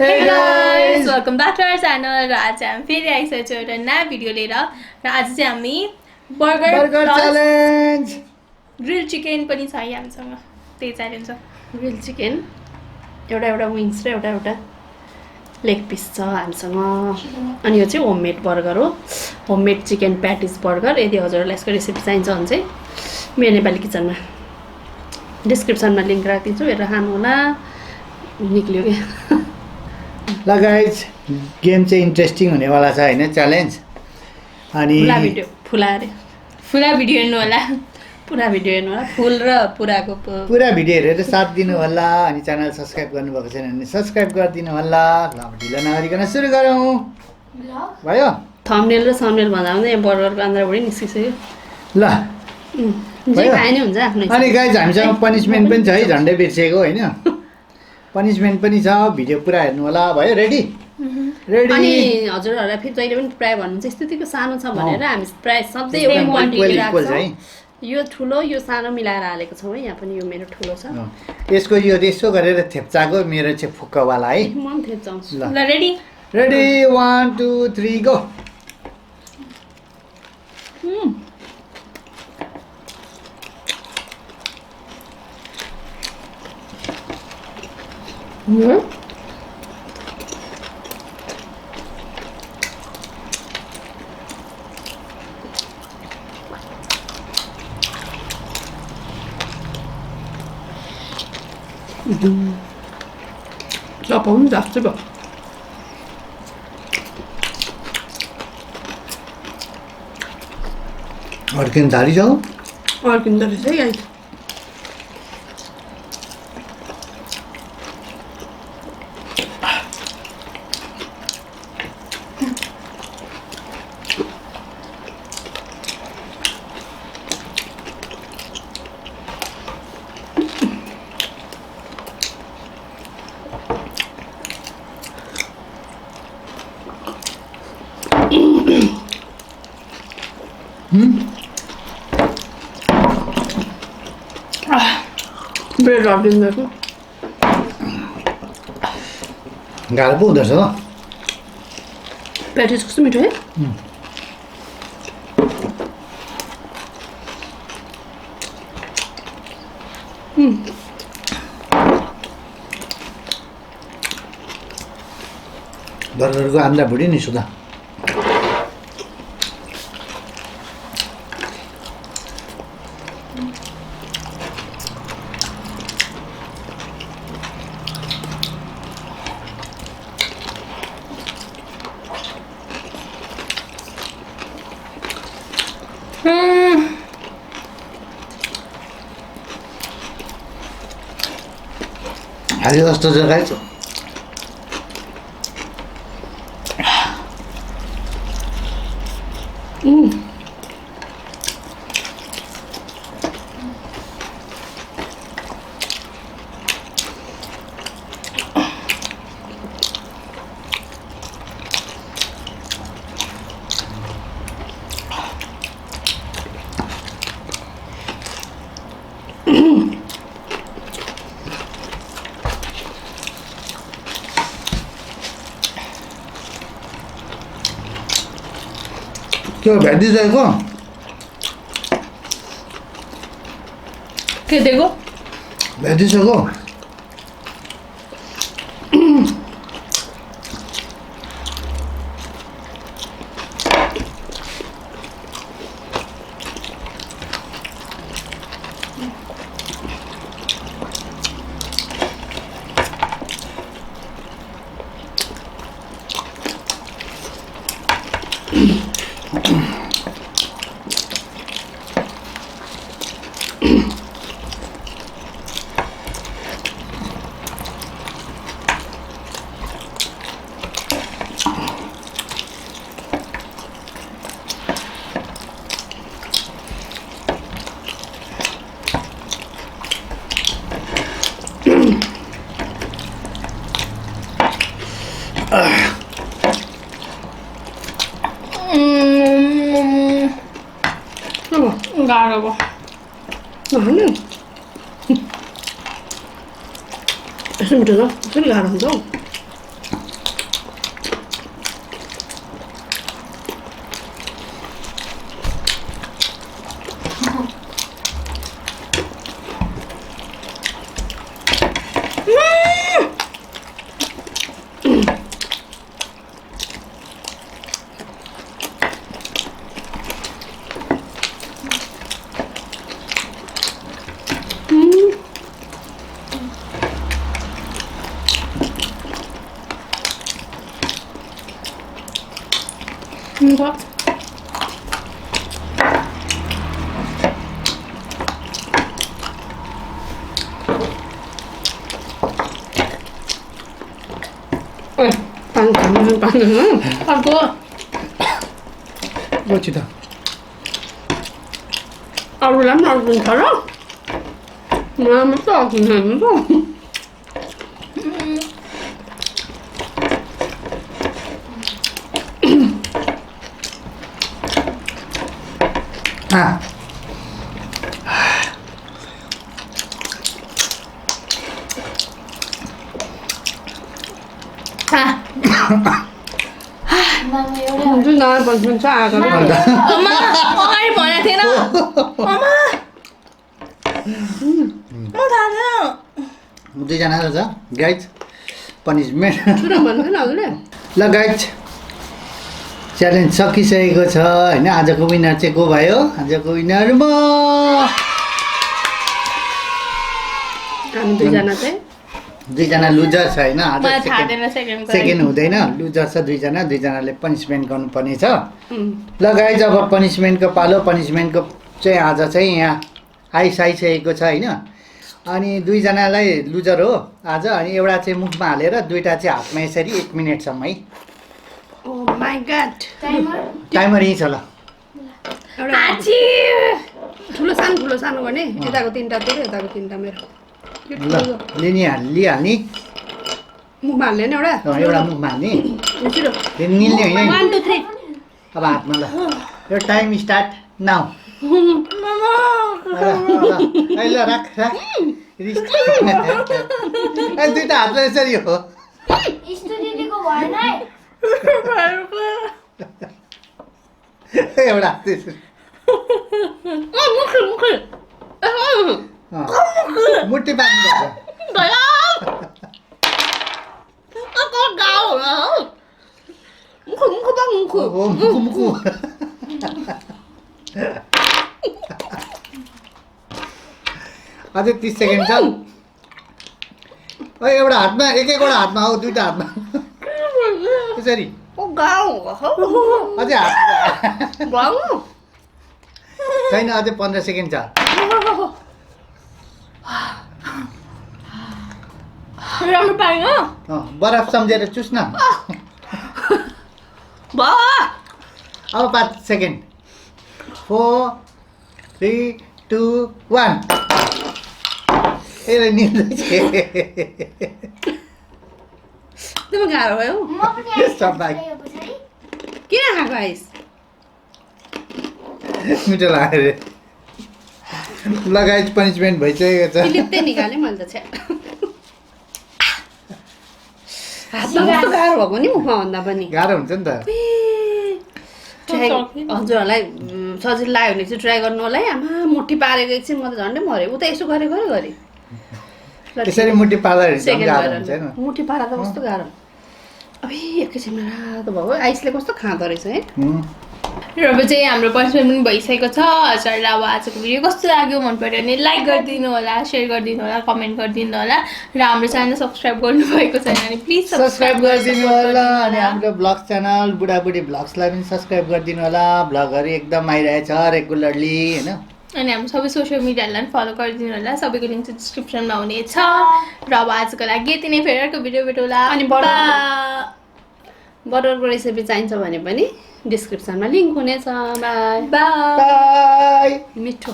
Hey guys, welcome back to our channel. र आज हामी फेरि आइसकेको छौँ एउटा नयाँ भिडियो लिएर र आज चाहिँ हामी बर्गर च्यालेन्ज ग्रिल चिकन पनि छ है हामीसँग त्यही च्यालेन्ज छ ग्रिल चिकन एउटा विङ्स र एउटा लेग पिस छ हामीसँग अनि यो चाहिँ होममेड बर्गर हो होममेड चिकन प्याटिस बर्गर यदि हजुरहरूलाई यसको रेसिपी चाहिन्छ भने चाहिँ मेरो नेपाली किचनमा डिस्क्रिप्सनमा लिङ्क राखिदिन्छु हेरेर खानु होला निक्ल्यो क्या ल गाइज गेम चाहिँ इन्ट्रेस्टिङ हुनेवाला छ होइन च्यालेन्ज अनि फुला भिडियो हेर्नु होला पुरा भिडियो हेर्नु होला फुल र पुरा भिडियो हेरेर साथ दिनु होला अनि च्यानल सब्सक्राइब गर्नुभएको छैन भने सब्सक्राइब गरिदिनु होला ल ढिलो नगरिकन सुरु गरौँ भयो थम्बनेल र समनेल भन्दा पनि यहाँ बर्गरको आन्द्राभुँडी निस्किसक्यो ल जे खाए नि हुन्छ आफ्नो अनि गाइज हामीसँग पनिसमेन्ट पनि छ है झन्डै बिर्सेको होइन पनिसमेन्ट पनि छ भिडियो पुरा हेर्नु होला भयो रेडी रेडी अनि हजुरहरूलाई फेरि जहिले पनि प्रायः भन्नुहुन्छ स्तुतिको सानो छ भनेर हामी प्रायः सधैँ एउटा क्वान्टिटी राख्छौँ यो ठुलो यो सानो मिलाएर हालेको छौँ है यहाँ पनि यो मेरो ठुलो छ यसको यो यसो गरेर थेप्चाको मेरो चाहिँ फुक्कावाला है म पनि थेप्चाउँछु ल रेडी रेडी 1 2 3 गो चपाउनु जास्त भयो अड्किन थाली जाऊ अड्किँदो रहेछ है गाइस ब्रेड अड्किँदो रहेछ गाह्रो पो हुँदो रहेछ हो प्याटिस कस्तो मिठो है बर्गरको आन्द्रा भुँडी नि सुधा हाल्यो जस्तो छ गाइस त्यो भेटिसकेको के दिएको भेटिसकेको गाह्रो भयो यसो मिठो छ कसरी गाह्रो हुन्छ हौ अर्को पछि त अरूलाई पनि अर्किन्छ र मलाई मात्रै अर्किन्छ त जुन नयाँ पन्छन् छ आएको अम्मा अगाडि भनेको थिएन अम्मा म थाहा थिएन दुईजना रहेछ गाइज पनिसमेन्ट छुरा भन्नु थिएन हजुरले ल गाइज च्यालेन्ज सकिसकेको छ होइन आजको विनर चाहिँ को भयो आजको विनर म हामी दुईजना चाहिँ दुईजना लुजर छ होइन आज मलाई थाहा थिएन सेकेन्ड सेकेन्ड हुँदैन लुजर छ दुईजनाले पनिसमेन्ट गर्नुपर्ने छ ल गाइज अब पनिसमेन्टको पालो पनिसमेन्टको चाहिँ आज चाहिँ यहाँ आइसकेको छ होइन अनि दुईजनालाई लुजर हो आज अनि एउटा चाहिँ मुखमा हालेर दुईवटा चाहिँ हातमा यसरी 1 मिनटसम्म है ओ माई गॉड टाइमर यहीँ छ ल ठुलो सानो गर्ने यताको 3टा तेरो यताको 3टा मेरो ल लिइहाल्ने मुखमा हाल्ने नि एउटा एउटा मुखमा हाल्ने छिटो निल्ने होइन 1 2 3 अब हातमा ल यो टाइम स्टार्ट नाउ ल राख दुईवटा हातमा यसरी हो एउटा हात यसरी मुट्ठी बाँध्नुपर्छ हो मुखु अझै 30 सेकेन्ड छ एउटा हातमा एकवटा हातमा हो दुईवटा हातमा यसरी अझै हात छैन अझै 15 सेकेन्ड छ राम्रो पाएन बरफ सम्झेर चुस न अब 5 सेकेन्ड 4 3 2 1 यसले निल्दैछ तिम्रो गाह्रो भयो किन खाएको आइस मिठो लाग्यो रे लगाइज पनिसमेन्ट भइसकेको छ लिप्तै निकालेँ मैले त छ्या हातमा कस्तो गाह्रो भएको नि मुखमा भन्दा पनि गाह्रो हुन्छ नि त हजुरहरूलाई सजिलो लाग्यो भने चाहिँ ट्राई गर्नु होला है आमा मुठी पारेको एकछिन म त झन्डै मऱ्यो उता यसो गरे यसरी मुठी पार्दाखेरि झन् सेकेन्ड गाह्रो हुन्छ गरेर होइन मुठी पारा त कस्तो गाह्रो अबे एकैछिनमा रातो भयो आइसले कस्तो खाँदो रहेछ है र अब चाहिँ हाम्रो पनिसमेन्ट पनि भइसकेको छ हजुरलाई अब आजको भिडियो कस्तो लाग्यो मन पर्यो भने लाइक गरिदिनु होला सेयर गरिदिनु होला कमेन्ट गरिदिनु होला र हाम्रो च्यानल सब्सक्राइब गर्नुभएको छैन भने प्लिज सब्सक्राइब गरिदिनु होला अनि हाम्रो ब्लग च्यानल बुढाबुढी ब्लग्सलाई पनि सब्सक्राइब गरिदिनु होला ब्लगहरू एकदम आइरहेछ रेगुलरली होइन अनि हाम्रो सबै सोसियल मिडियाहरूलाई पनि फलो गरिदिनु होला सबैको लिङ्क चाहिँ डिस्क्रिप्सनमा हुनेछ र अब आजको लागि यति नै फेरि अर्को भिडियो भेटौँला अनि बटरको रेसिपी चाहिन्छ भने पनि डिस्क्रिप्सनमा लिङ्क हुनेछ बाई बाई मिठो